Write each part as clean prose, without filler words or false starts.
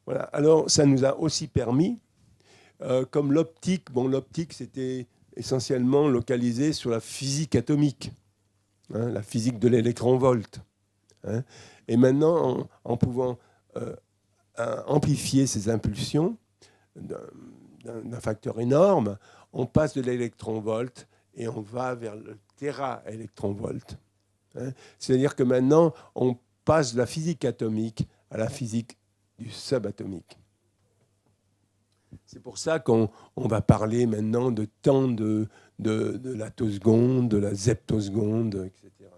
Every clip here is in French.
Voilà. Alors, ça nous a aussi permis, comme l'optique, bon, l'optique, c'était essentiellement localisé sur la physique atomique, hein, la physique de l'électron-volt. Hein. Et maintenant, en pouvant amplifier ces impulsions d'un facteur énorme, on passe de l'électron-volt et on va vers le téra-électron-volt. Hein. C'est-à-dire que maintenant, on passe de la physique atomique à la physique du subatomique. C'est pour ça qu'on va parler maintenant de temps de l'attoseconde, de la zeptoseconde, etc.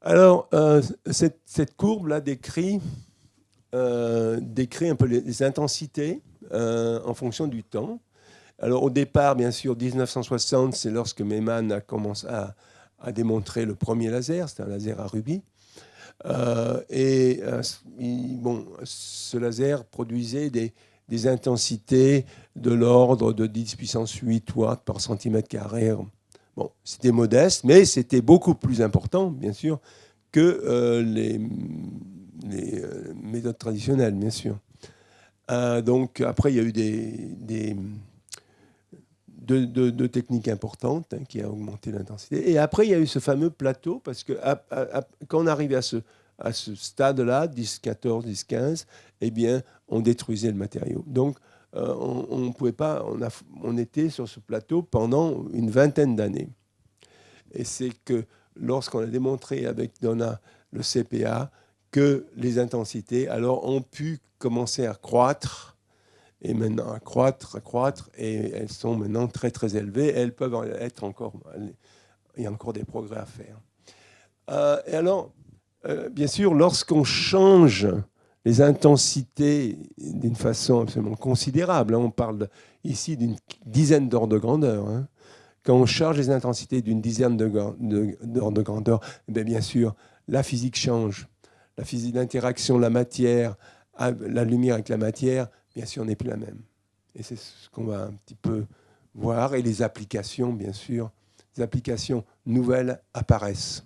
Alors, cette courbe-là décrit un peu les intensités en fonction du temps. Alors, au départ, bien sûr, 1960, c'est lorsque Meyman a commencé à démontrer le premier laser, c'était un laser à rubis. Bon, ce laser produisait des intensités de l'ordre de 10 puissance 8 watts par centimètre carré. Bon, c'était modeste, mais c'était beaucoup plus important, bien sûr, que les méthodes traditionnelles, bien sûr. Donc, après, il y a eu deux techniques importantes, hein, qui a augmenté l'intensité. Et après, il y a eu ce fameux plateau, parce que quand on arrivait à ce stade-là, 10, 14, 10, 15, eh bien, on détruisait le matériau. Donc, on pouvait pas, on était sur ce plateau pendant une vingtaine d'années. Et c'est que lorsqu'on a démontré avec Donna le CPA que les intensités alors ont pu commencer à croître, et maintenant à croître, et elles sont maintenant très très élevées. Elles peuvent être encore, il y a encore des progrès à faire. Et alors, bien sûr, lorsqu'on change les intensités d'une façon absolument considérable, hein, on parle ici d'une dizaine d'ordres de grandeur, hein, quand on charge les intensités d'une dizaine d'ordres de grandeur, bien sûr, la physique change. La physique d'interaction, la matière, la lumière avec la matière, bien sûr, n'est plus la même. Et c'est ce qu'on va un petit peu voir. Et les applications, bien sûr, les applications nouvelles apparaissent.